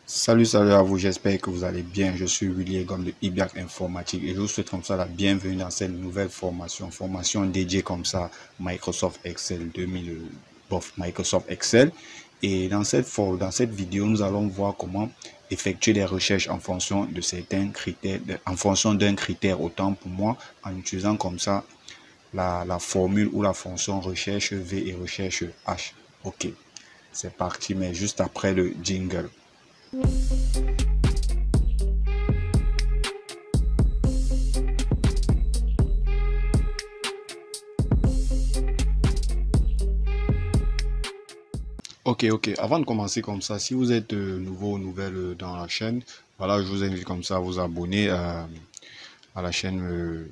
Salut à vous, j'espère que vous allez bien. Je suis William Gomme de Ibiac Informatique et je vous souhaite comme ça la bienvenue dans cette nouvelle formation dédiée comme ça Microsoft Excel 2000, Microsoft Excel. Et dans cette vidéo, nous allons voir comment effectuer des recherches en fonction de certains critères, en fonction d'un critère, autant pour moi, en utilisant comme ça la formule ou la fonction recherche V et recherche H. Ok, c'est parti, mais juste après le jingle. Ok, avant de commencer comme ça, si vous êtes nouveau ou nouvelle dans la chaîne, voilà, je vous invite comme ça à vous abonner à la chaîne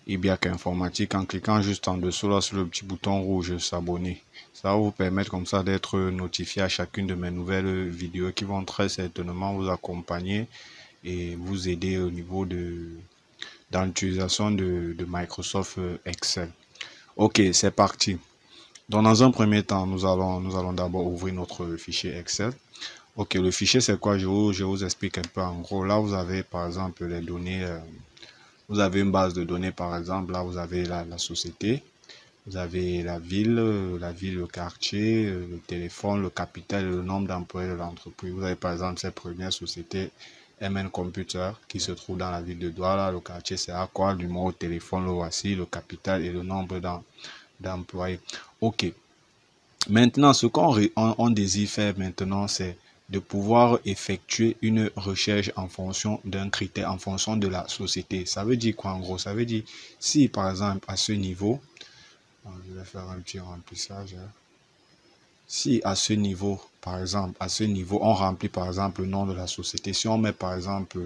Ibiac Informatique en cliquant juste en dessous là sur le petit bouton rouge s'abonner. Ça va vous permettre comme ça d'être notifié à chacune de mes nouvelles vidéos qui vont très certainement vous accompagner et vous aider au niveau dans l'utilisation de Microsoft Excel. Ok, c'est parti. Donc, dans un premier temps, nous allons d'abord ouvrir notre fichier Excel. Ok, le fichier, c'est quoi? Je vous explique un peu en gros. Là, vous avez par exemple les données. Vous avez une base de données, par exemple. Là, vous avez la société. Vous avez la ville, le quartier, le téléphone, le capital et le nombre d'employés de l'entreprise. Vous avez par exemple cette première société, MN Computer, qui se trouve dans la ville de Douala. Le quartier, c'est à quoi? Le numéro de téléphone, le voici, le capital et le nombre d'employés. Ok. Maintenant, ce qu'on désire faire maintenant, c'est de pouvoir effectuer une recherche en fonction d'un critère, en fonction de la société. Ça veut dire quoi en gros? Ça veut dire si par exemple à ce niveau, je vais faire un petit remplissage. Si à ce niveau, par exemple, à ce niveau, on remplit par exemple le nom de la société. Si on met par exemple,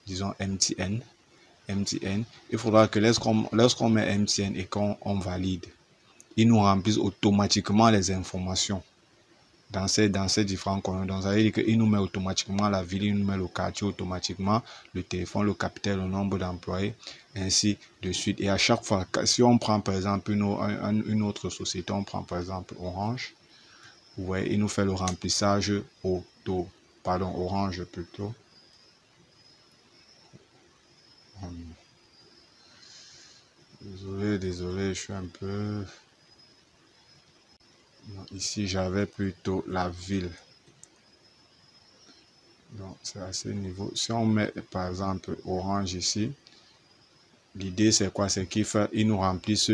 disons MTN, il faudra que lorsqu'on met MTN et qu'on valide, il nous remplisse automatiquement les informations dans ces différents colonnes. Donc, ça veut dire qu'il nous met automatiquement la ville, il nous met le quartier automatiquement, le téléphone, le capital, le nombre d'employés, ainsi de suite. Et à chaque fois, si on prend par exemple une autre société, on prend par exemple Orange, ouais, il nous fait le remplissage Orange plutôt. Désolé, je suis un peu... Non, ici, j'avais plutôt la ville. Donc, c'est à ce niveau. Si on met, par exemple, Orange ici, l'idée, c'est quoi? C'est qu'il nous remplisse,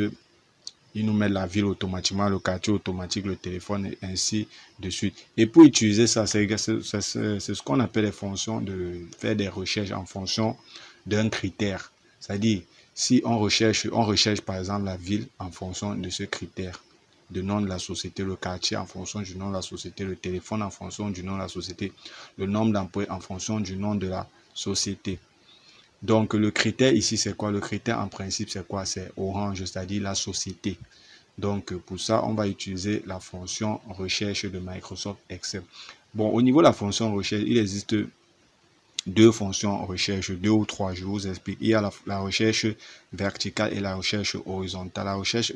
il nous met la ville automatiquement, le quartier automatique, le téléphone, et ainsi de suite. Et pour utiliser ça, c'est ce qu'on appelle les fonctions de faire des recherches en fonction d'un critère. C'est-à-dire, si on recherche par exemple la ville en fonction de ce critère. Le nom de la société, le quartier en fonction du nom de la société, le téléphone en fonction du nom de la société, le nombre d'employés en fonction du nom de la société. Donc, le critère ici, c'est quoi? Le critère en principe, c'est quoi? C'est Orange, c'est-à-dire la société. Donc, pour ça, on va utiliser la fonction recherche de Microsoft Excel. Bon, au niveau de la fonction recherche, il existe deux fonctions recherche, deux ou trois, je vous explique. Il y a la recherche verticale et la recherche horizontale. La recherche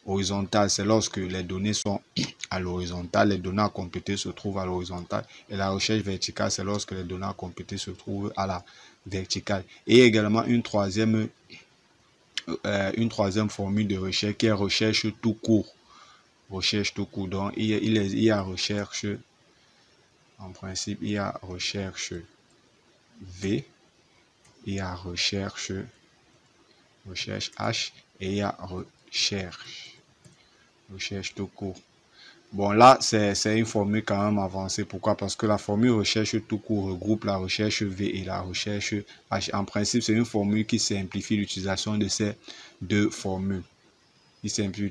horizontale, c'est lorsque les données sont à l'horizontale, les données à compléter se trouvent à l'horizontale. Et la recherche verticale, c'est lorsque les données à compléter se trouvent à la verticale. Et également une troisième formule de recherche qui est recherche tout court. Recherche tout court. Donc, il y a recherche, en principe, il y a recherche V, il y a recherche H et il y a recherche tout court. Bon, là, c'est une formule quand même avancée. Pourquoi? Parce que la formule recherche tout court regroupe la recherche V et la recherche H. En principe, c'est une formule qui simplifie l'utilisation de ces deux formules. C'est-à-dire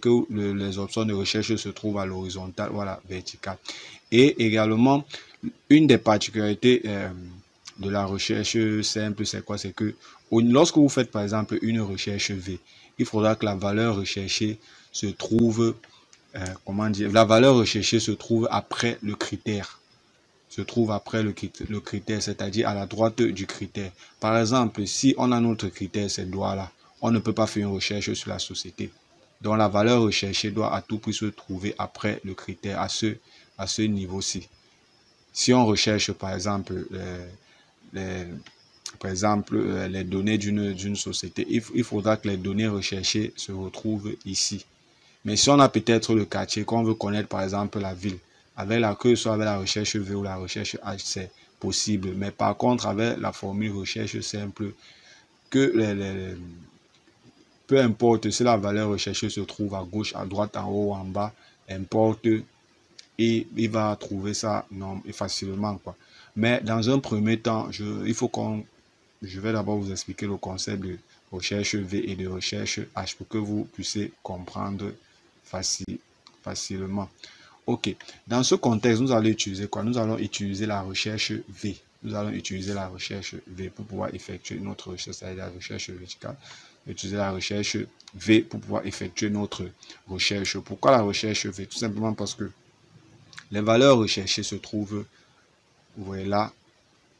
que les options de recherche se trouvent à l'horizontale ou à la verticale. Et également, une des particularités de la recherche simple, c'est quoi? C'est que lorsque vous faites par exemple une recherche V, il faudra que la valeur recherchée se trouve, la valeur recherchée se trouve après le critère. Le critère, c'est-à-dire à la droite du critère. Par exemple, si on a notre critère, c'est Douala, on ne peut pas faire une recherche sur la société. Donc la valeur recherchée doit à tout prix se trouver après le critère, à ce à ce niveau-ci. Si on recherche par exemple les données d'une société, il faudra que les données recherchées se retrouvent ici. Mais si on a peut-être le quartier, qu'on veut connaître par exemple la ville, avec la que soit avec la recherche V ou la recherche H, c'est possible. Mais par contre, avec la formule recherche simple, que peu importe si la valeur recherchée se trouve à gauche, à droite, en haut, en bas, importe, et il va trouver ça non, facilement, quoi. Mais dans un premier temps, je vais d'abord vous expliquer le concept de recherche V et de recherche H pour que vous puissiez comprendre facilement. Ok, dans ce contexte, nous allons utiliser quoi? Nous allons utiliser la recherche V. Nous allons utiliser la recherche V pour pouvoir effectuer notre recherche, c'est-à-dire la recherche verticale. Utiliser la recherche V pour pouvoir effectuer notre recherche. Pourquoi la recherche V? Tout simplement parce que les valeurs recherchées se trouvent, vous voyez là,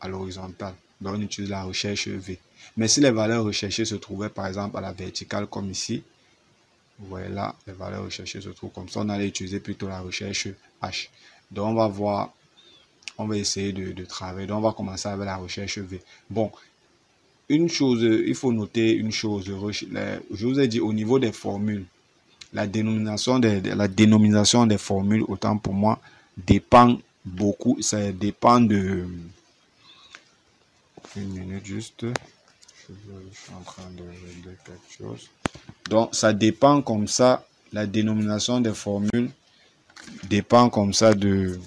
à l'horizontale. Donc, on utilise la recherche V. Mais si les valeurs recherchées se trouvaient, par exemple, à la verticale, comme ici, vous voyez là, les valeurs recherchées se trouvent comme ça, on allait utiliser plutôt la recherche H. Donc, on va voir, on va essayer de travailler. Donc, on va commencer avec la recherche V. Bon, une chose, il faut noter une chose. Je vous ai dit, au niveau des formules, la dénomination des formules, autant pour moi, dépend beaucoup. Ça dépend de... Une minute juste. Je suis en train de régler quelque chose. Donc, ça dépend comme ça. La dénomination des formules dépend comme ça de...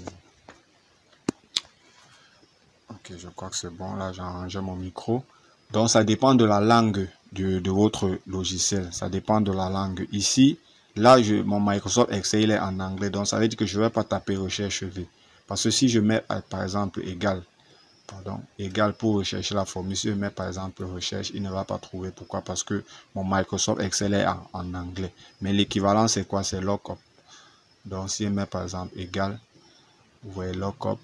Ok, je crois que c'est bon. Là, j'ai arrangé mon micro. Donc, ça dépend de la langue de votre logiciel. Ça dépend de la langue. Ici, là, mon Microsoft Excel il est en anglais. Donc, ça veut dire que je ne vais pas taper recherche V. Parce que si je mets, par exemple, égal pour rechercher la formule, si je mets, par exemple, recherche, il ne va pas trouver. Pourquoi? Parce que mon Microsoft Excel est en anglais. Mais l'équivalent, c'est quoi? C'est lookup. Donc, si je mets, par exemple, égal, vous voyez lookup.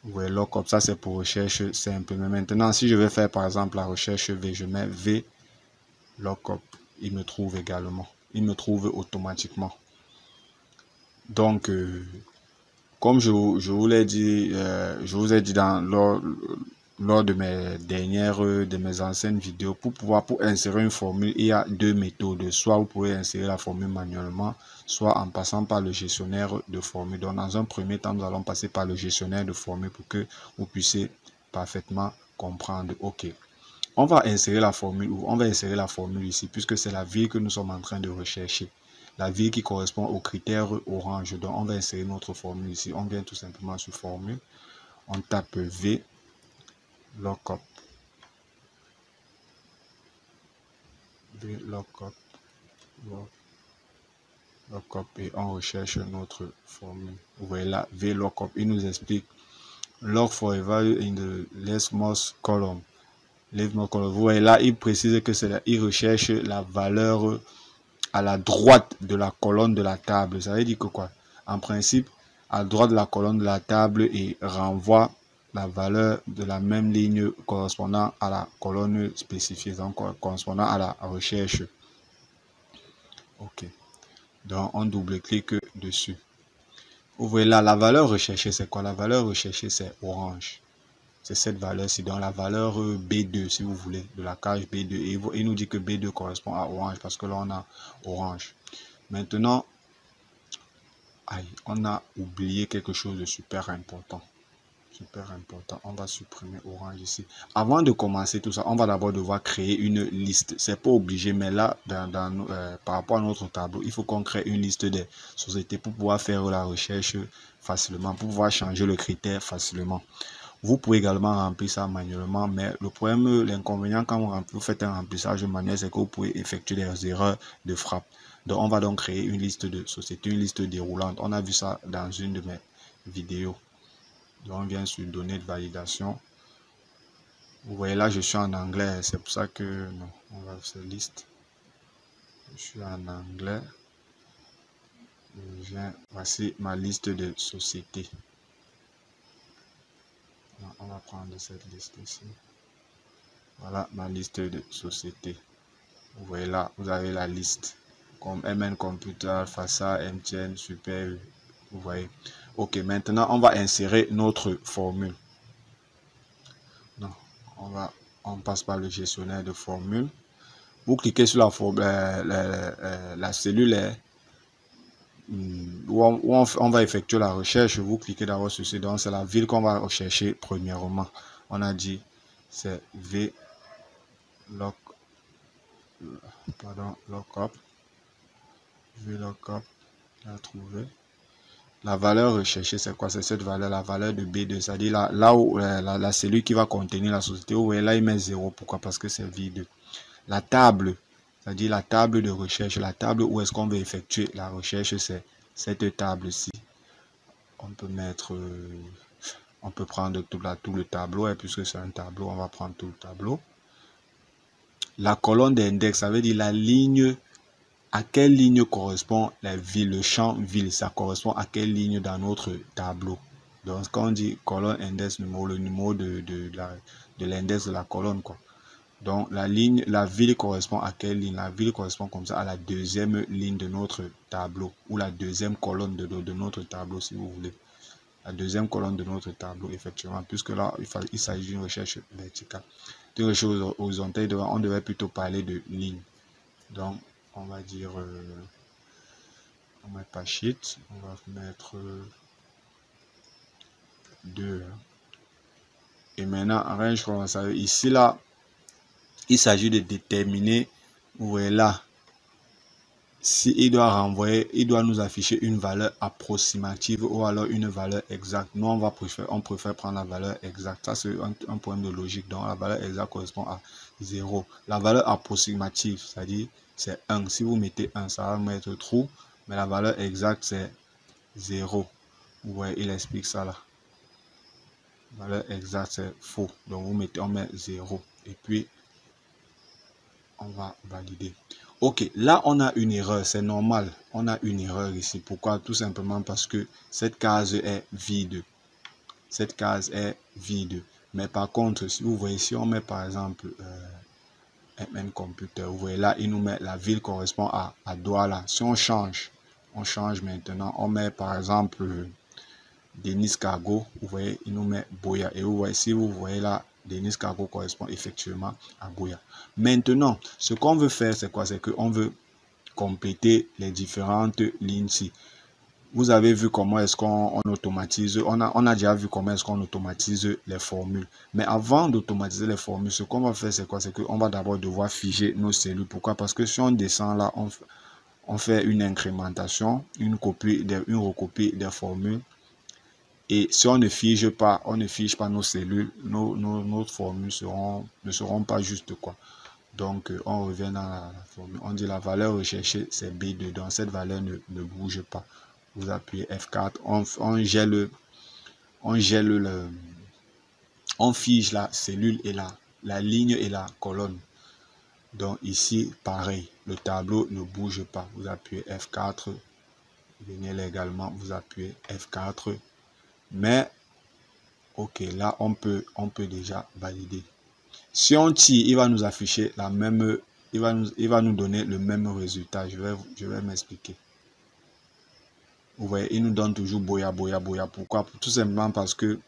Vous voyez lookup, ça c'est pour recherche simple. Mais maintenant, si je vais faire par exemple la recherche V, je mets V lookup, il me trouve également. Il me trouve automatiquement. Donc, comme je vous l'ai dit, je vous ai dit lors de mes anciennes vidéos, pour insérer une formule, il y a deux méthodes. Soit vous pouvez insérer la formule manuellement, soit en passant par le gestionnaire de formule. Donc, dans un premier temps, nous allons passer par le gestionnaire de formule pour que vous puissiez parfaitement comprendre. Ok, on va insérer la formule ici, puisque c'est la ville que nous sommes en train de rechercher. La ville qui correspond au critère orange. Donc, on va insérer notre formule ici. On vient tout simplement sur formule. On tape V lookup. V lookup. Lookup et on recherche notre formule. Vous voyez là, V lookup. Il nous explique look for a value in the leftmost column. Vous voyez là, il précise que il recherche la valeur à la droite de la colonne de la table. Ça veut dire que quoi? En principe, à droite de la colonne de la table et renvoie la valeur de la même ligne correspondant à la colonne spécifiée, donc correspondant à la recherche. Ok. Donc, on double-clique dessus. Vous voyez là, la valeur recherchée, c'est quoi? La valeur recherchée, c'est orange. C'est cette valeur-ci, donc la valeur B2, si vous voulez, de la case B2. Et il nous dit que B2 correspond à orange, parce que là, on a orange. Maintenant, on a oublié quelque chose de super important. Super important. On va supprimer orange ici. Avant de commencer tout ça, on va d'abord devoir créer une liste. C'est pas obligé, mais là, par rapport à notre tableau, il faut qu'on crée une liste des sociétés pour pouvoir faire la recherche facilement, pour pouvoir changer le critère facilement. Vous pouvez également remplir ça manuellement, mais le problème, l'inconvénient quand vous faites un remplissage manuel, c'est que vous pouvez effectuer des erreurs de frappe. Donc, on va donc créer une liste de sociétés, une liste déroulante. On a vu ça dans une de mes vidéos. Donc, on vient sur données de validation. Vous voyez là, je suis en anglais. C'est pour ça que non, on va faire liste. Je suis en anglais. Voici ma liste de sociétés. On va prendre cette liste ici. Voilà ma liste de sociétés. Vous voyez là, vous avez la liste. Comme MN Computer, FASA, MTN, Super Vous voyez. Ok, maintenant, on va insérer notre formule. Non, on passe par le gestionnaire de formule. Vous cliquez sur la cellule où on va effectuer la recherche. Vous cliquez d'abord sur ce. Donc, c'est la ville qu'on va rechercher premièrement. On a dit, c'est lookup. VLOOKUP, la trouver. La valeur recherchée, c'est quoi? C'est cette valeur, la valeur de B2. C'est-à-dire là où la cellule qui va contenir la société, où là, il met 0. Pourquoi? Parce que c'est vide. La table, c'est-à-dire la table de recherche, la table où est-ce qu'on veut effectuer la recherche, c'est cette table-ci. On peut mettre, on peut prendre tout le tableau, et puisque c'est un tableau, on va prendre tout le tableau. La colonne d'index, ça veut dire la ligne. À quelle ligne correspond la ville, le champ ville, ça correspond à quelle ligne dans notre tableau. Donc, quand on dit colonne index numéro, le numéro de l'index de la colonne, quoi. Donc, la ville correspond à quelle ligne? La ville correspond comme ça à la deuxième ligne de notre tableau, ou la deuxième colonne de notre tableau, si vous voulez. La deuxième colonne de notre tableau, effectivement, puisque là, il s'agit d'une recherche verticale. D'une recherche horizontale, on devait plutôt parler de ligne. Donc, on va dire, on met pas sheet, on va mettre 2. Et maintenant, range comme ça, ici, là, il s'agit de déterminer, vous voyez là, si il doit renvoyer, il doit nous afficher une valeur approximative ou alors une valeur exacte. Nous, on préfère prendre la valeur exacte. Ça, c'est un problème de logique. Donc, la valeur exacte correspond à 0. La valeur approximative, c'est-à-dire, c'est 1. Si vous mettez 1, ça va mettre trou. Mais la valeur exacte, c'est 0. Ouais, il explique ça là. La valeur exacte, c'est faux. Donc, on met 0. Et puis, on va valider. Ok, là, on a une erreur. C'est normal. On a une erreur ici. Pourquoi? Tout simplement parce que cette case est vide. Cette case est vide. Mais par contre, si vous voyez, si on met par exemple MN Computer, vous voyez là, il nous met la ville correspond à Douala. Si on change maintenant, on met par exemple Denis Cargo, vous voyez, il nous met Boya. Et vous voyez, si vous voyez là, Denis Cargo correspond effectivement à Boya. Maintenant, ce qu'on veut faire, c'est quoi? C'est qu'on veut compléter les différentes lignes-ci. Vous avez vu comment est-ce qu'on automatise, on a déjà vu comment est-ce qu'on automatise les formules. Mais avant d'automatiser les formules, ce qu'on va faire, c'est quoi? C'est qu'on va d'abord devoir figer nos cellules. Pourquoi? Parce que si on descend là, on fait une incrémentation, une recopie des formules. Et si on ne fige pas nos cellules, nos formules ne seront pas justes, quoi. Donc, on revient dans la formule. On dit la valeur recherchée, c'est B2. Donc, cette valeur ne bouge pas. Vous appuyez F4. On fige la cellule et la ligne et la colonne. Donc, ici, pareil. Le tableau ne bouge pas. Vous appuyez F4. Venez là également. Vous appuyez F4. Mais, ok, là, on peut déjà valider. Si on tire, il va nous afficher la même, il va nous donner le même résultat. Je vais m'expliquer. Vous voyez, il nous donne toujours Boya, Boya, Boya. Pourquoi? Tout simplement parce que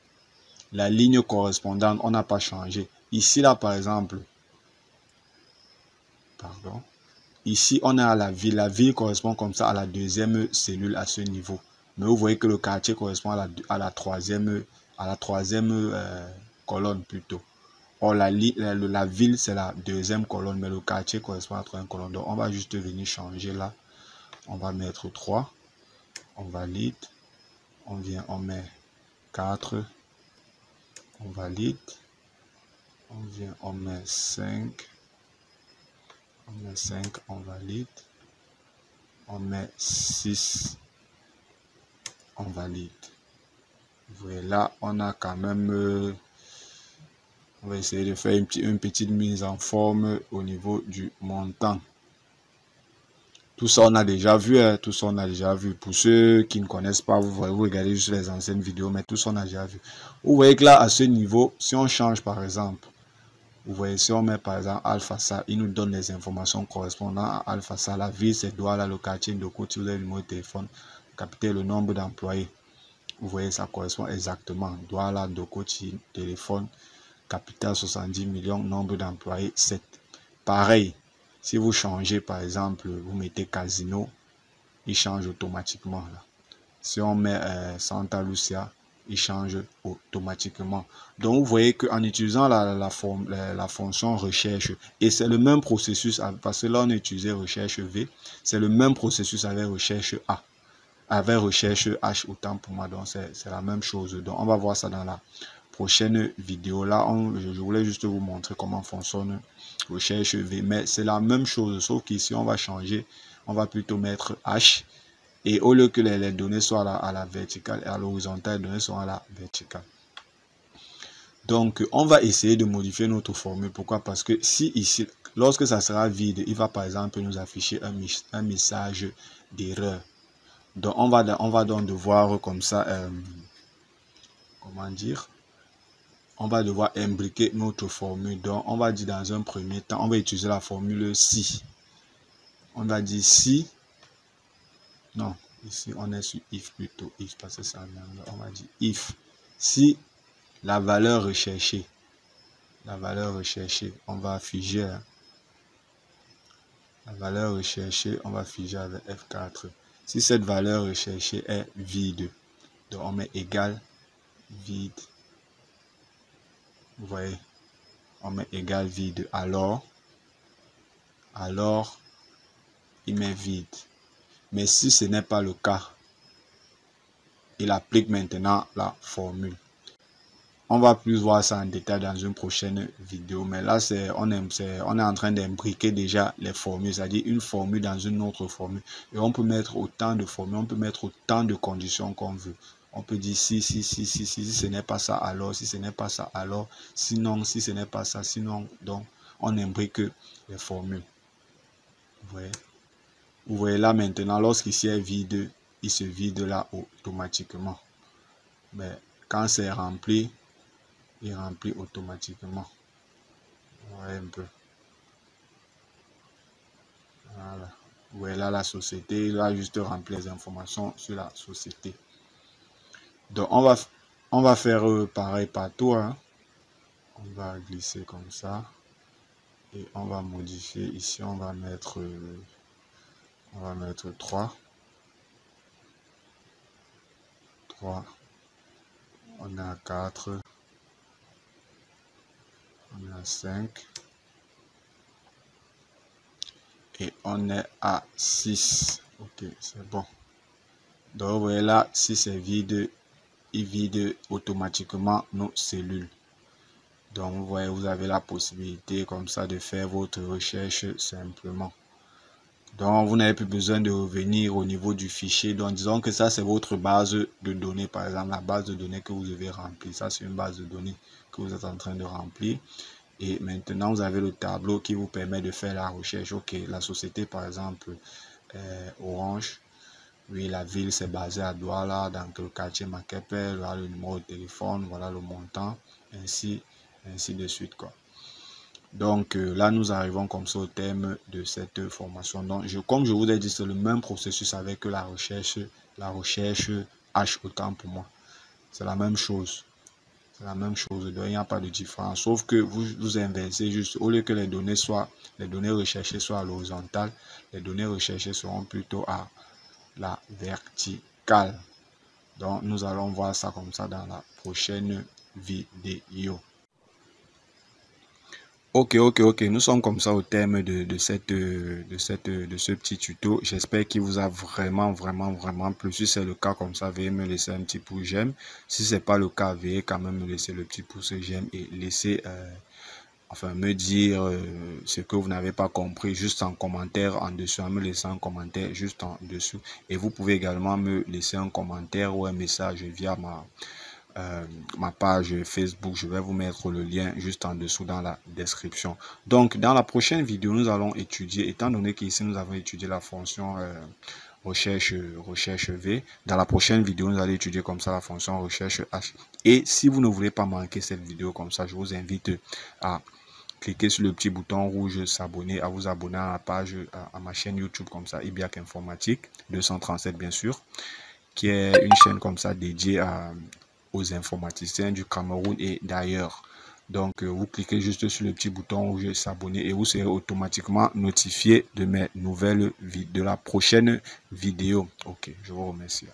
la ligne correspondante, on n'a pas changé. Ici, là, par exemple, pardon. Ici, on a la ville. La ville correspond comme ça à la deuxième cellule à ce niveau. Mais vous voyez que le quartier correspond à la troisième colonne plutôt. Or, la ville, c'est la deuxième colonne, mais le quartier correspond à la troisième colonne. Donc, on va juste venir changer là. On va mettre 3. On valide. On vient, on met 4. On valide. On vient, on met 5. On met 5, on valide. On met 6. On valide. Vous voyez là, on a quand même... on va essayer de faire une petite mise en forme au niveau du montant. Tout ça, on a déjà vu. Hein, tout ça, on a déjà vu. Pour ceux qui ne connaissent pas, vous regardez juste les anciennes vidéos, mais tout ça, on a déjà vu. Vous voyez que là, à ce niveau, si on change par exemple, vous voyez, si on met par exemple Alpha Ça, il nous donne les informations correspondant à Alpha Ça. La ville, c'est Douala, le quartier de côté, si vous avez le numéro de téléphone. Capital, le nombre d'employés. Vous voyez, ça correspond exactement. Douala, Dokoti, téléphone, capital 70 millions, nombre d'employés 7. Pareil, si vous changez, par exemple, vous mettez casino, il change automatiquement. Là. Si on met Santa Lucia, il change automatiquement. Donc, vous voyez qu'en utilisant la fonction recherche, et c'est le même processus, parce que là, on utilisait recherche V, c'est le même processus avec recherche A. Avec recherche H, autant pour moi, donc c'est la même chose. Donc, on va voir ça dans la prochaine vidéo. Là, je voulais juste vous montrer comment fonctionne recherche V, mais c'est la même chose, sauf qu'ici, on va changer, on va plutôt mettre H. Et au lieu que les données soient à la verticale et à l'horizontale, les données sont à la verticale. Donc, on va essayer de modifier notre formule. Pourquoi? Parce que si ici, lorsque ça sera vide, il va par exemple nous afficher un message d'erreur. Donc, on va donc devoir comme ça, comment dire, on va devoir imbriquer notre formule. Donc, on va dire dans un premier temps, on va utiliser la formule si. On va dire si, non, ici on est sur if plutôt, if parce que c'est en anglais, on va dire if. Si la valeur recherchée, on va figer, hein. La valeur recherchée, on va figer avec F4. Si cette valeur recherchée est vide, donc on met égal vide. Vous voyez, on met égal vide. Alors, il met vide. Mais si ce n'est pas le cas, il applique maintenant la formule. On va plus voir ça en détail dans une prochaine vidéo. Mais là, on est en train d'imbriquer déjà les formules, c'est-à-dire une formule dans une autre formule. Et on peut mettre autant de formules, on peut mettre autant de conditions qu'on veut. On peut dire si ce n'est pas ça, alors, si ce n'est pas ça, alors, sinon, si ce n'est pas ça, sinon, donc, on imbrique les formules. Vous voyez là maintenant, lorsqu'ici est vide, il se vide là automatiquement. Mais quand c'est rempli, il remplit automatiquement. Vous voyez un peu. Voilà. Vous voyez là la société, il va juste remplir les informations sur la société. Donc on va faire pareil partout. Hein. On va glisser comme ça. Et on va modifier ici, on va mettre 3. 3. On est à 4. On est à 5. Et on est à 6. Ok, c'est bon. Donc, vous voyez là, si c'est vide, il vide automatiquement nos cellules. Donc, vous voyez, vous avez la possibilité comme ça de faire votre recherche simplement. Donc, vous n'avez plus besoin de revenir au niveau du fichier. Donc, disons que ça, c'est votre base de données. Par exemple, la base de données que vous devez remplir. Ça, c'est une base de données que vous êtes en train de remplir. Et maintenant, vous avez le tableau qui vous permet de faire la recherche. Ok, la société, par exemple, Orange. Oui, la ville, c'est basé à Douala, dans le quartier Makepe. Voilà le numéro de téléphone, voilà le montant, ainsi de suite, quoi. Donc là, nous arrivons comme ça au terme de cette formation. Donc, comme je vous ai dit, c'est le même processus avec la recherche H autant pour moi. C'est la même chose. C'est la même chose, donc il n'y a pas de différence. Sauf que vous inversez juste, au lieu que les données recherchées soient à l'horizontale, les données recherchées seront plutôt à la verticale. Donc nous allons voir ça comme ça dans la prochaine vidéo. Ok, nous sommes comme ça au terme de ce petit tuto. J'espère qu'il vous a vraiment plu. Si c'est le cas comme ça, veuillez me laisser un petit pouce j'aime. Si c'est pas le cas, veuillez quand même me laisser le petit pouce j'aime et laisser me dire ce que vous n'avez pas compris juste en commentaire en dessous, me laisser un commentaire juste en dessous. Et vous pouvez également me laisser un commentaire ou un message via ma page Facebook. Je vais vous mettre le lien juste en dessous dans la description. Donc dans la prochaine vidéo, nous allons étudier, étant donné qu'ici nous avons étudié la fonction recherche V, dans la prochaine vidéo nous allons étudier comme ça la fonction recherche H. Et si vous ne voulez pas manquer cette vidéo comme ça, je vous invite à cliquer sur le petit bouton rouge s'abonner, à vous abonner à la page, à ma chaîne YouTube comme ça, Ibiak Informatique 237 bien sûr. qui est une chaîne comme ça dédiée aux informaticiens du Cameroun et d'ailleurs. Donc, vous cliquez juste sur le petit bouton où je s'abonner et vous serez automatiquement notifié de mes nouvelles vidéos, de la prochaine vidéo. Ok, je vous remercie.